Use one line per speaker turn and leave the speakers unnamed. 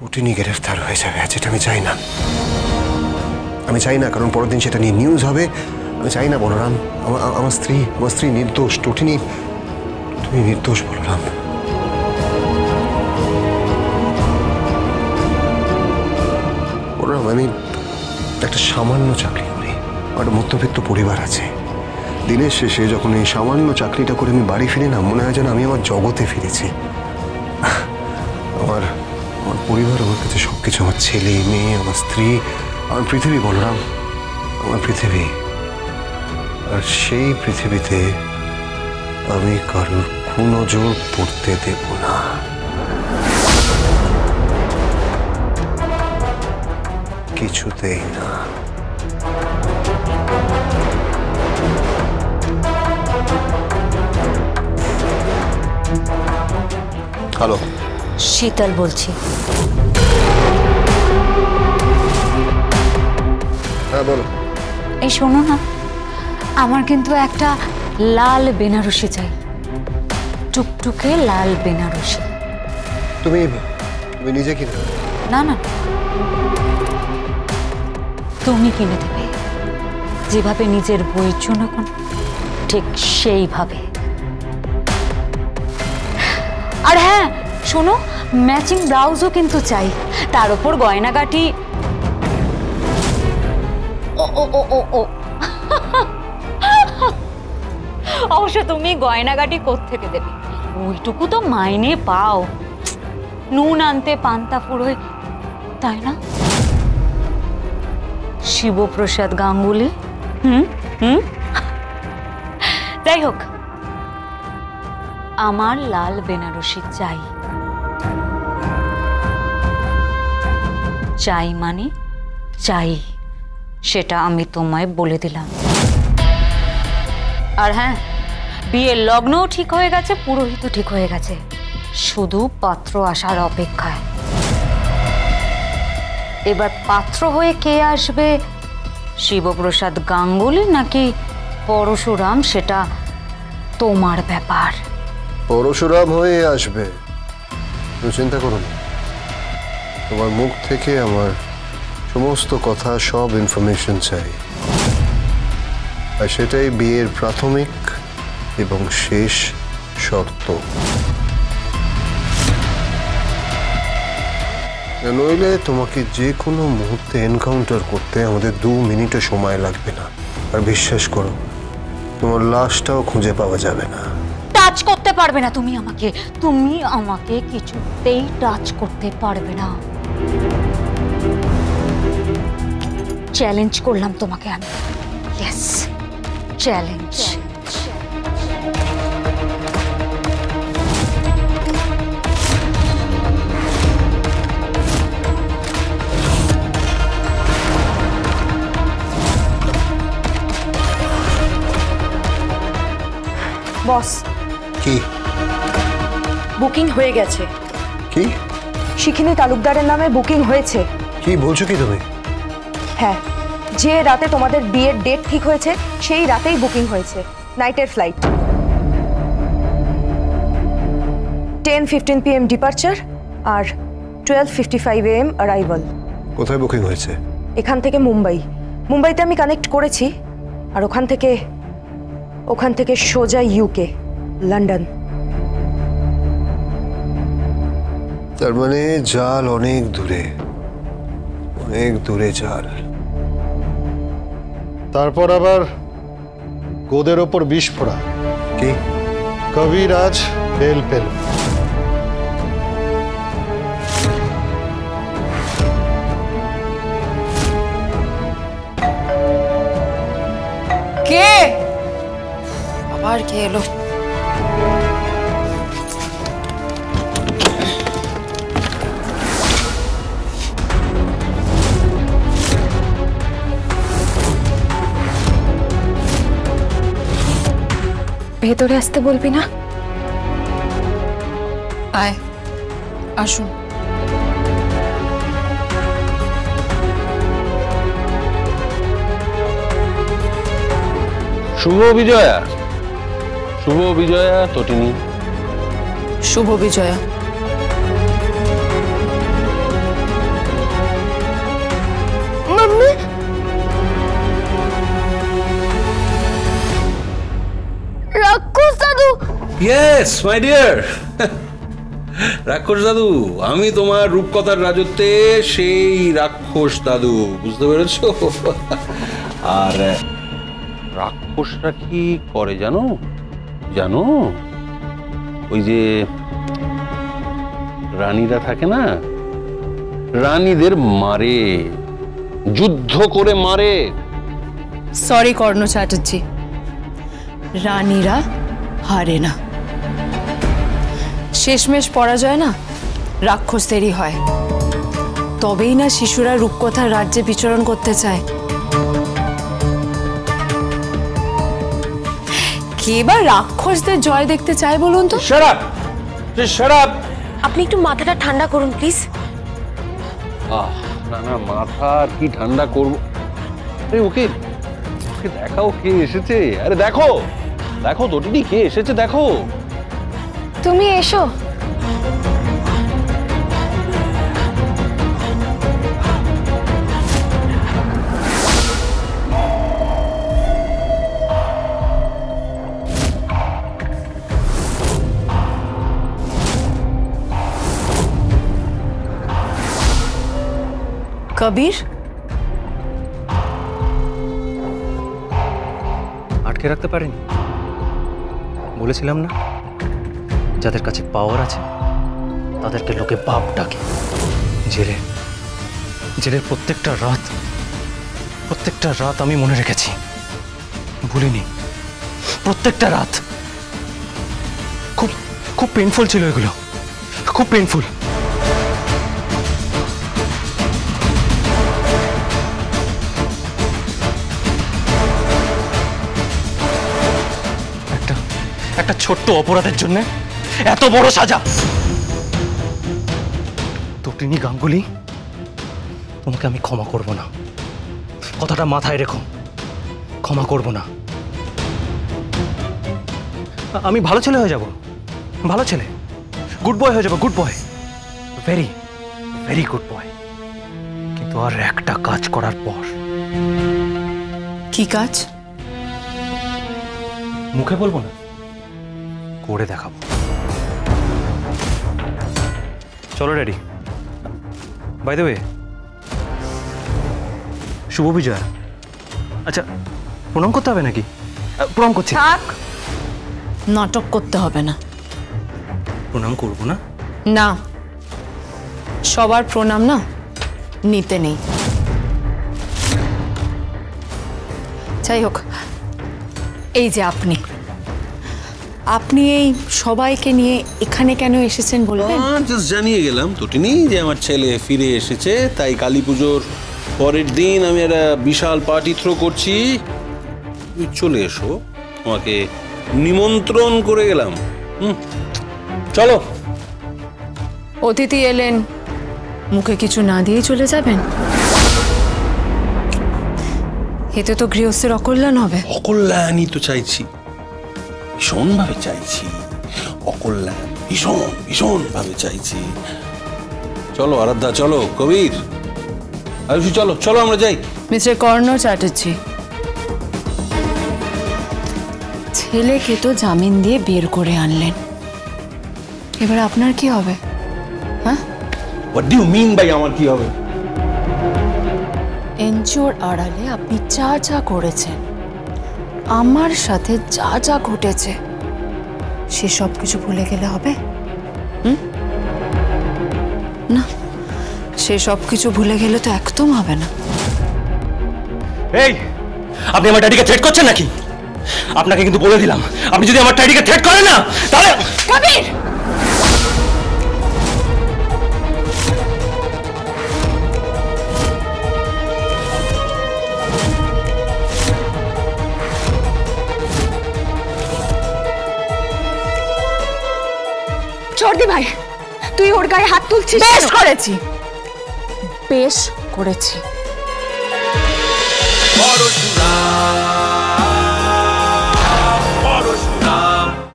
টুটিনি গ্রেফতার হয়ে যাবে, আর যেটা আমি চাই না। আমি চাই না, কারণ পরের দিন সেটা নিয়ে নিউজ হবে। আমি চাই না বলরাম, আমার স্ত্রী নির্দোষ। টুটিনি, তুমি নির্দোষ বলরাম। বলরাম, আমি একটা সামান্য চাকরি করি, একটা মধ্যবিত্ত পরিবার আছে। দিনের শেষে যখন এই সামান্য চাকরিটা করে আমি বাড়ি ফিরি না, মনে হয় যেন আমি আমার জগতে ফিরেছি। আমার পরিবার, আমার কাছে সবকিছু, আমার ছেলে মেয়ে, আমার স্ত্রী, আমার পৃথিবী বলরাম, আমার পৃথিবী। আর সেই পৃথিবীতে আমি কারোর কুনজর পড়তে দেব না। কিছুতেই না। হ্যালো,
শীতল বলছি।
হ্যাঁ বলো।
এই শোনো না, আমার কিন্তু একটা লাল বেনারসি চাই, টুকটুকে লাল বেনারসি।
তুমি নিজে কিনে?
না না, তুমি কিনে দেবে, যেভাবে নিজের বইয়ের জন্য ঠিক সেইভাবে। আর হ্যাঁ শোনো, ম্যাচিং ব্লাউজও কিন্তু চাই, তার উপর গয়নাগাটি। ও ও ও ও ও অবশ্য তুমি গয়নাগাটি কোত্থেকে দেবে? ওইটুকু তো মাইনে পাও, নুন আনতে পান্তা ফুরোয়, তাই না? শিবপ্রসাদ গাঙ্গুলি। হুম হুম যাই হোক, আমার লাল বেনারসি চাই। চাই মানে চাই, সেটা আমি তোমায় বলে দিলাম। আর হ্যাঁ, বিয়ের লগ্নও ঠিক হয়ে গেছে, পুরোহিতও ঠিক হয়ে গেছে, শুধু পাত্র আসার অপেক্ষায়। এবার পাত্র হয়ে কে আসবে, শিবপ্রসাদ গাঙ্গুলি নাকি পরশুরাম, সেটা তোমার ব্যাপার।
পরশুরাম হয়ে আসবে, তুমি চিন্তা করো না। তোমার মুখ থেকে আমার সমস্ত কথা, সব ইনফরমেশন চাই, আর সেটাই বিয়ের প্রাথমিক এবং শেষ শর্ত। নইলে তোমাকে যে কোনো মুহূর্তে এনকাউন্টার করতে আমাদের 2 মিনিটও সময় লাগবে না। আর বিশ্বাস করো, তোমার লাশটাও খুঁজে পাওয়া যাবে না।
টাচ করতে পারবে না তুমি আমাকে কিছুতেই টাচ করতে পারবে না। চ্যালেঞ্জ করলাম তোমাকে আমি। Yes, challenge.
বস,
কি
বুকিং হয়ে গেছে।
কি?
শিখিনী তালুকদারের নামে বুকিং হয়েছে।
কি বলছো কি তুমি?
হ্যাঁ, যে রাতে তোমাদের বিয়ের ডেট ঠিক হয়েছে সেই রাতেই বুকিং হয়েছে। নাইটের ফ্লাইট, 10:15 PM ডিপার্চার আর 12:55 AM অ্যারাইভাল।
কোথায় বুকিং হয়েছে?
এখান থেকে মুম্বাইতে আমি কানেক্ট করেছি, আর ওখান থেকে সোজা ইউকে, লন্ডন।
তার মানে জাল অনেক দূরে জাল।
তারপর আবার গোদের ওপর বিষ ফোড়া।
কি?
কবিরাজ বেল পেল।
কে আবার কে এলো?
ভেতরে আসতে বলবি না?
আয়, আসুন।
শুভ বিজয়া, শুভ বিজয়া তটিনী।
শুভ বিজয়া।
ইয়েস মাই ডিয়ার রাক্ষস দাদু, আমি তোমার রূপকথার রাজত্বে সেই রাক্ষস দাদু, বুঝতে পেরেছ? আর রাক্ষসরা কি করে জানো জানো? ওই যে রানীরা থাকে না, রানীদের মারে, যুদ্ধ করে মারে।
সরি কর্ণ চ্যাটার্জি, রানীরা হারে না, শেষমেশ পরাজয় না রাক্ষসদেরই হয়। তবেই না শিশুরা রূপকথার রাজ্যে বিচরণ করতে চায়। কে বা রাক্ষসদের জয় দেখতে চায় বলুন তো?
Shut up!
আপনি একটু মাথাটা ঠান্ডা করুন প্লিজ।
না না, মাথা আর কি ঠান্ডা করবো? আরে ওকে ওকে দেখাও কে এসেছে। আরে দেখো দেখো তটিনী কে এসেছে, দেখো।
তুমি এসো।
কবির,
আটকে রাখতে পারেনি। বলেছিলাম না, যাদের কাছে পাওয়ার আছে তাদেরকে লোকে বাপ ডাকে। জেলের প্রত্যেকটা রাত আমি মনে রেখেছি, ভুলিনি। প্রত্যেকটা রাত খুব খুব পেইনফুল ছিল, এগুলো খুব পেইনফুল। একটা ছোট্ট অপরাধের জন্য এত বড় সাজা। তটিনী গাঙ্গুলি, তোমাকে আমি ক্ষমা করব না, কথাটা মাথায় রেখো। ক্ষমা করব না। আমি ভালো ছেলে হয়ে যাব, ভালো ছেলে, গুড বয় হয়ে যাব, good boy, very very good boy. কিন্তু আর একটা কাজ করার পর।
কি কাজ?
মুখে বলবো না, করে দেখাবো। চলো রেডি। বাই দ্য ওয়ে, শুভ বিজয়া। আচ্ছা, প্রণাম করতে হবে নাকি? প্রণাম করছি।
থাক, নাটক করতে হবে না।
প্রণাম করবো না?
না, সবার প্রণাম না নিতে নেই। যাই হোক, এই যে আপনি এই সবাইকে নিয়ে এখানে কেন এসেছেন বলবেন?
জাস্ট জানিয়ে গেলাম তটিনী যে আমার ছেলে ফিরে এসেছে, তাই কালী পুজোর পরের দিন আমি একটা বিশাল পার্টি থ্রো করছি। তুমি চলে এসো, তোমাকে নিমন্ত্রণ করে গেলাম। চলো।
অতিথি এলেন, মুখে কিছু না দিয়ে চলে যাবেন? এতে তো গৃহস্থের অকল্যাণ হবে।
অকল্যাণই তো চাইছি, ভীষণভাবে চাইছি। অকল্যাণ ভীষণভাবে চাইছি। চলো আরাধ্যা, চলো কবির, আয়ুষী, চলো চলো আমরা যাই।
মিস্টার কর্ণ চ্যাটার্জি, ছেলেকে তো জামিন দিয়ে বের করে আনলেন, এবার আপনার কি হবে? হ্যাঁ,
what do you mean by আমার কি হবে?
এনজিওর আড়ালে আপনি যা যা করেছেন, আমার সাথে যা যা ঘটেছে, সে সব কিছু ভুলে গেলে হবে? না, সে সব কিছু ভুলে গেলে তো একদম হবে না।
এই, আপনি আমার ড্যাডিকে থ্রেট করছেন নাকি? আপনাকে কিন্তু বলে দিলাম, আপনি যদি আমার ড্যাডিকে থ্রেট করেন না, তাহলে
কবির,
চর্দি ভাই, তুই ওর গায়ে হাত তুলছিস?
বেশ করেছি, বেশ করেছি।